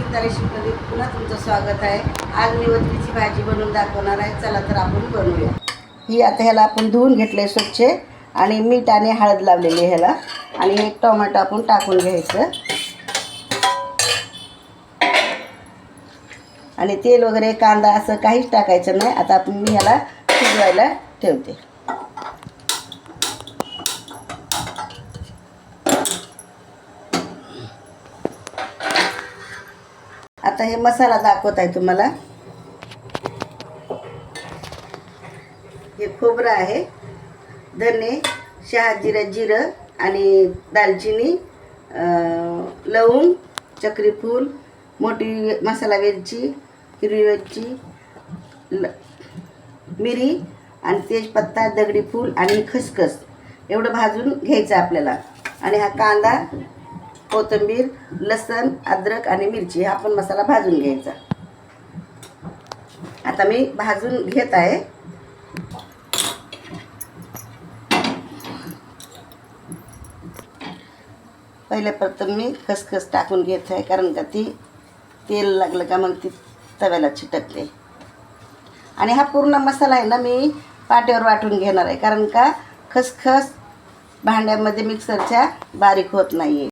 सुनीता रेसिपीमध्ये पुन्हा तुमचं स्वागत आहे। आज मी वजरीची भाजी बनवून दाखवणार आहे। चला तर आपण बनवूया। ही आता ह्याला आपण धुवून घेतले स्वच्छ आणि मीठ आणि हळद लावलेली ह्याला आणि एक टोमॅटो आपण टाकून घ्यायचं आणि तेल वगैरे कांदा असं काहीच टाकायचं नाही। आता आपण मी ह्याला शिजवायला ठेवते। आता हे मसाला दाखवत आहे तुम्हाला। हे खोबरं आहे, धने, शहाजिरा, जिरं आणि दालचिनी, लवंग, चक्रीफूल, मोठी मसाला वेलची, हिरवी वेलची, मिरी आणि तेजपत्ता, दगडी फूल आणि खसखस एवढं भाजून घ्यायचं आपल्याला। आणि हा कांदा, कोथिंबीर, लसण, अद्रक आणि मिरची हा पण मसाला भाजून घ्यायचा। आता मी भाजून घेत आहे। पहिले प्रथम मी खसखस टाकून घेत आहे, कारण का ती तेल लागलं का मग ती तव्याला चिटकते। आणि हा पूर्ण मसाला आहे ना मी पाट्यावर वाटून घेणार आहे, कारण का खसखस भांड्यामध्ये मिक्सरच्या बारीक होत नाहीये।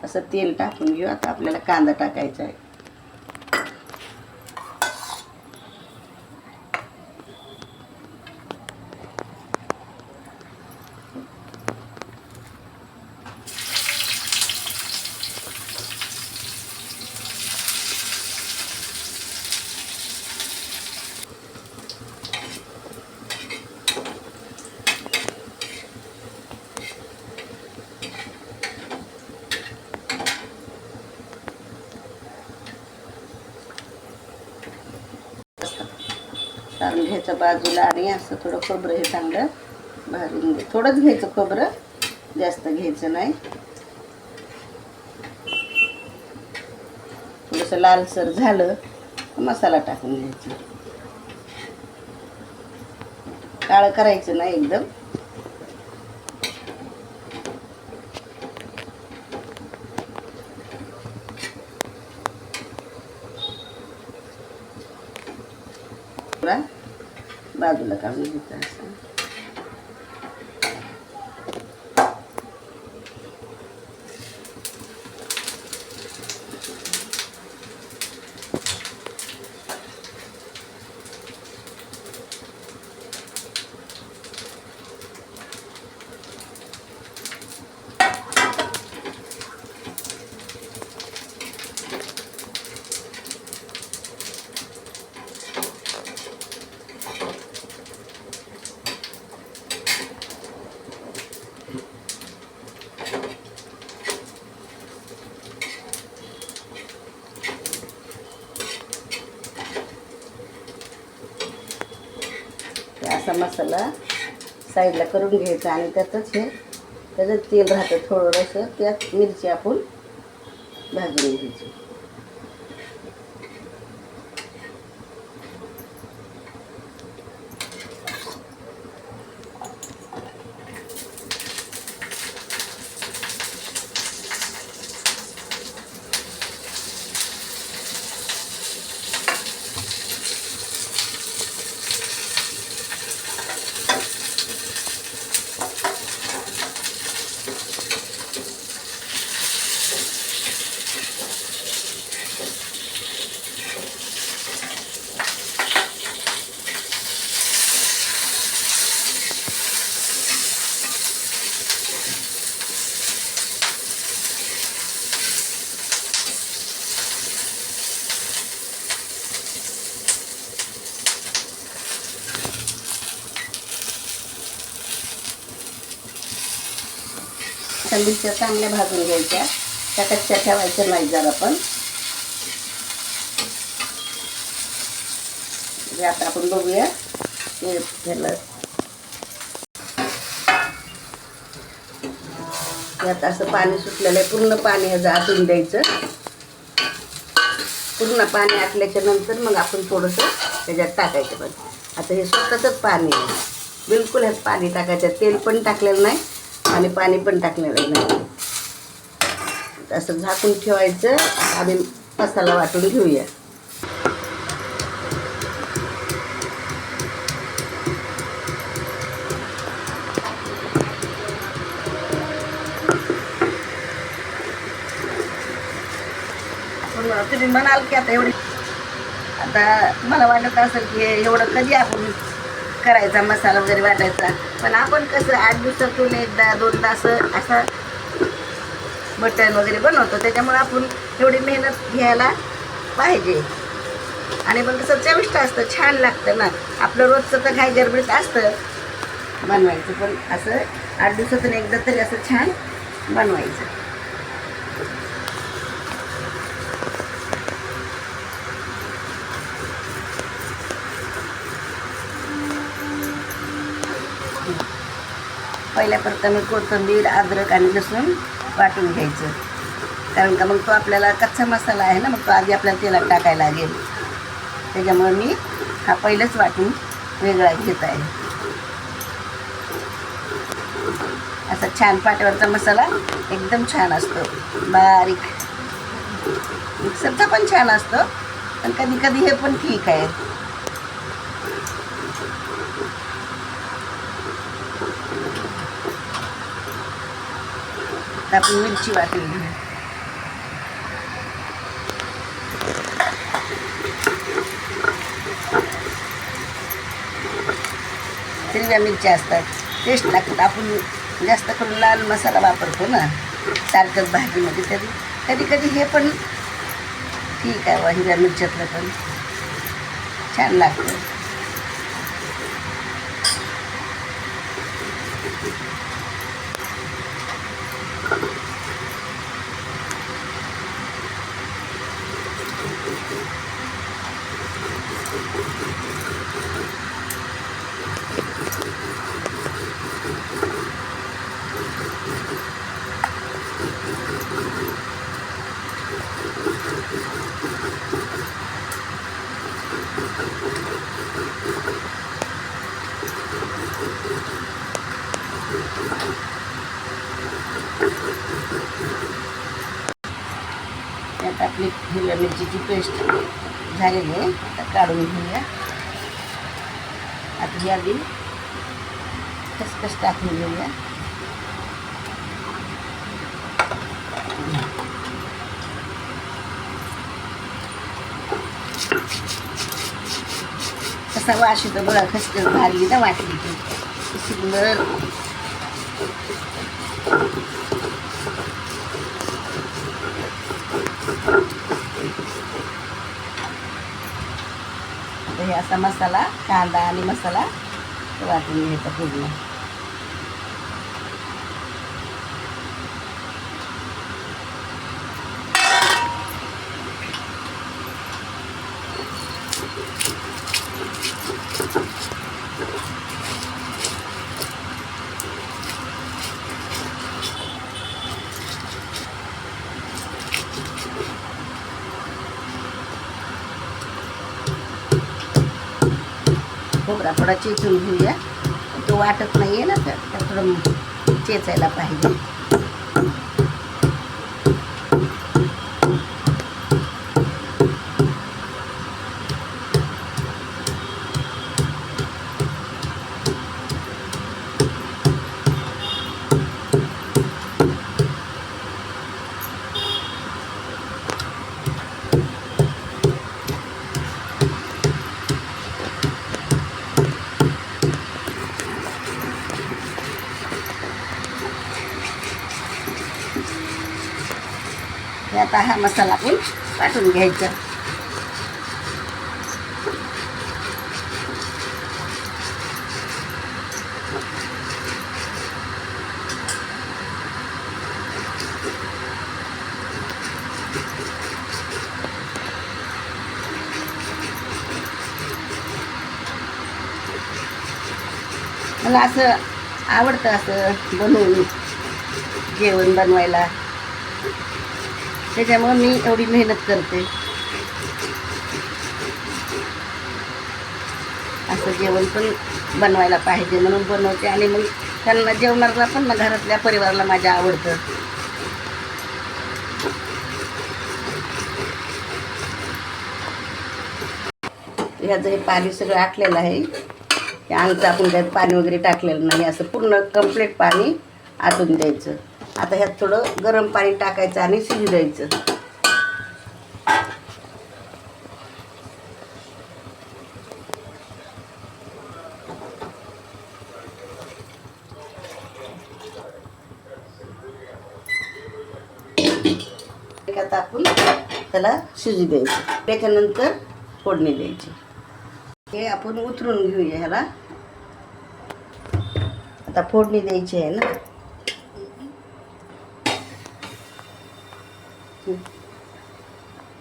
असं तेल टाकून घेऊ। आता आपल्याला कांदा टाकायचा आहे। काढून घ्यायचं बाजूला आणि असं थोडं खोबरं हे चांगलं भाजून घे। थोडंच घ्यायचं खोबरं, जास्त घ्यायचं नाही। थोडंसं लालसर झालं मसाला टाकून घ्यायचा। काळं करायचं नाही एकदम। बाजूला काढून घ्यायचं असं। असा मसाला साईडला करून घ्यायचा आणि त्यातच हे त्याचं तेल राहतं थोडंसं, त्यात मिरची आपण भाजून घ्यायची। मिरच्या चांगल्या भाजून घ्यायच्या, त्या कच्च्या ठेवायच्या नाही जरा पण। आता आपण बघूया ते ह्याला यात असं पाणी सुटलेलं आहे, पूर्ण पाणी ह्याचं आटून द्यायचं। पूर्ण पाणी आटल्याच्या नंतर मग आपण थोडंसं त्याच्यात टाकायचं. पण आता हे स्वतःचंच पाणी आहे, बिलकुल ह्यात पाणी टाकायचं, तेल पण टाकलेलं नाही आणि पाणी पण टाकलेलं नाही. असं झाकून ठेवायचं. आम्ही मसाला वाटून घेऊया. तुम्ही म्हणाल की आता मला वाटत असेल की एवढं कधी आपण करायचा मसाला वगैरे वाटायचा, पण आपण कसं 8 दिवसातून एकदा दोनदा असं मटण वगैरे बनवतो, त्याच्यामुळे आपण एवढी मेहनत घ्यायला पाहिजे. आणि पण कसं चविष्ट असतं, छान लागतं ना. आपलं रोजचं तर घाई गडबडीत असतं बनवायचं, पण असं 8 दिवसातून एकदा तरी असं छान बनवायचं. पहिल्या प्रथम कोथिंबीर, अद्रक आणि लसूण वाटून घ्यायचं, कारण का मग तो आपल्याला कच्चा मसाला आहे ना, मग तो आधी आपल्याला तेलात टाकायला लागेल. त्याच्यामुळे मी हा पहिलेच वाटून वेगळा घेत आहे. असा छान पाट्यावरचा मसाला एकदम छान असतो, बारीक. मिक्सरचा पण छान असतो, पण कधी कधी हे पण ठीक आहे. आपण मिरची वाटून घेऊ. हिरव्या मिरच्या असतात, टेस्ट लागतात. आपण जास्त करून लाल मसाला वापरतो ना सारखंच भाजीमध्ये, कधी कधी हे पण ठीक आहे. हिरव्या मिरच्यातलं पण छान लागतं. त्यात आपली हिरव्या मिरचीची पेस्ट झालेली आहे, आता काढून घेऊया. आता ही आधी खसखस टाकून घेऊया. कसा वास येतो बघा, खसखस भाजली ना वाटली की सुंदर. हे असा मसाला, कांदा आणि मसाला वाटून घ्यायचा पूर्ण. खोबरा थोडा चेचून घेऊया, तो वाटत नाही आहे ना, तर थोडं चेचायला पाहिजे. आता हा मसाला पण वाटून घ्यायचा. मला असं आवडतं असं बनवून जेवण बनवायला, त्याच्यामुळे मी एवढी मेहनत करते. थोडंसं जेवण पण बनवायला पाहिजे म्हणून बनवते. आणि मग त्यांना जेवणाला पण ना घरातल्या परिवाराला माझ्या आवडतं. ह्याचं हे पाणी सगळं आटलेलं आहे. हे अंगचं आपण त्यात पाणी वगैरे टाकलेलं नाही, असं पूर्ण कंप्लीट पाणी आटून द्यायचं. आता ह्यात थोडं गरम पाणी टाकायचं आणि शिजू द्यायचं. आता आपण त्याला शिजू द्यायचं. त्याच्यानंतर फोडणी द्यायची. हे आपण उतरून घेऊया ह्याला. आता फोडणी द्यायची आहे ना.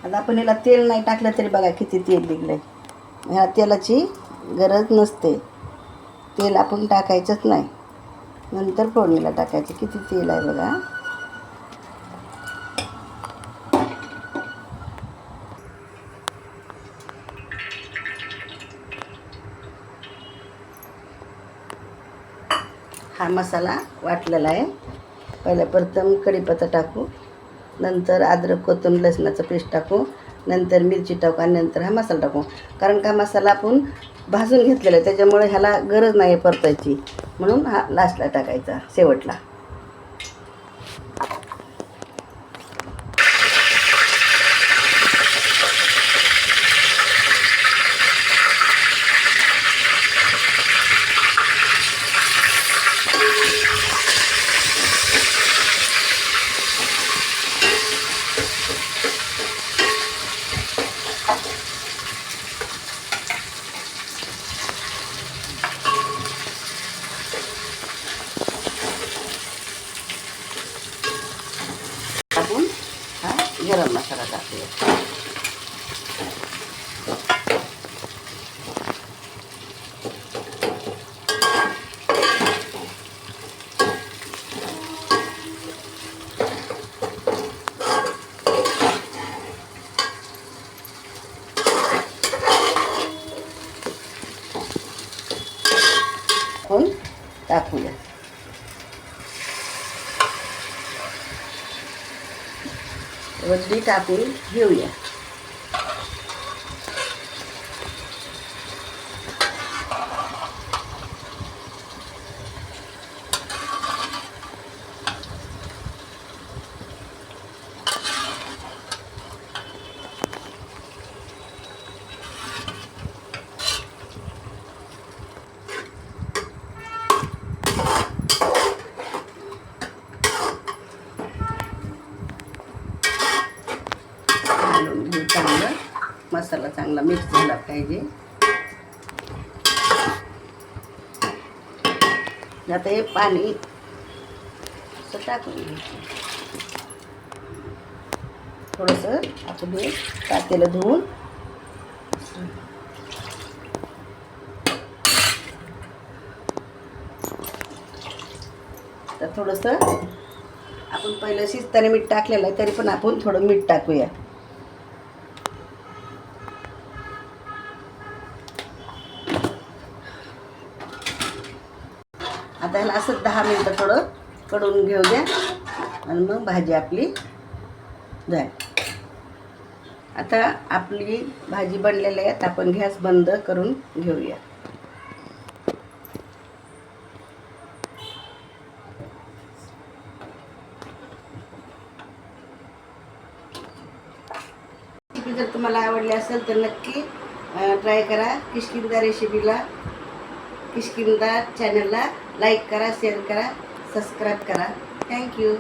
आता आपण ह्याला तेल नाही टाकलं तरी बघा किती तेल निघलंय. ह्या तेलाची गरज नसते. तेल आपण टाकायचंच नाही, नंतर फोडणीला टाकायचं. किती तेल आहे बघा. हा मसाला वाटलेला आहे. पहिला प्रथम कढीपत्ता टाकू, नंतर अद्रक कोथिंबीर लसणाचं पेस्ट टाकू, नंतर मिरची टाकू आणि नंतर हा मसाला टाकू. कारण का मसाला आपण भाजून घेतलेला आहे, त्याच्यामुळे ह्याला गरज नाही परतायची, म्हणून हा लास्टला टाकायचा, शेवटला. टाकून हा गरम मसाला टाकूया. आपण टाकूया. वरती टाकून घेऊया. चांगलं मसाला चांगला मिक्स झाला पाहिजे. आता हे पाणी टाकून घ्यायचं. थोडंसं आपण हे पातेलं धुवून तर थोडंसं आपण पहिलं शिजताना मीठ टाकलेलं आहे, तरी पण आपण थोडं मीठ टाकूया. आता ह्याला असं 10 मिनटं थोडं कडून घेऊ द्या आणि मग भाजी आपली झाली. आता आपली भाजी बनलेली आहे. आपण गॅस बंद करून घेऊया. जर तुम्हाला आवडली असेल तर नक्की ट्राय करा. किष्किंधा चॅनलला लाईक करा, शेअर करा, सबस्क्राईब करा. थँक्यू.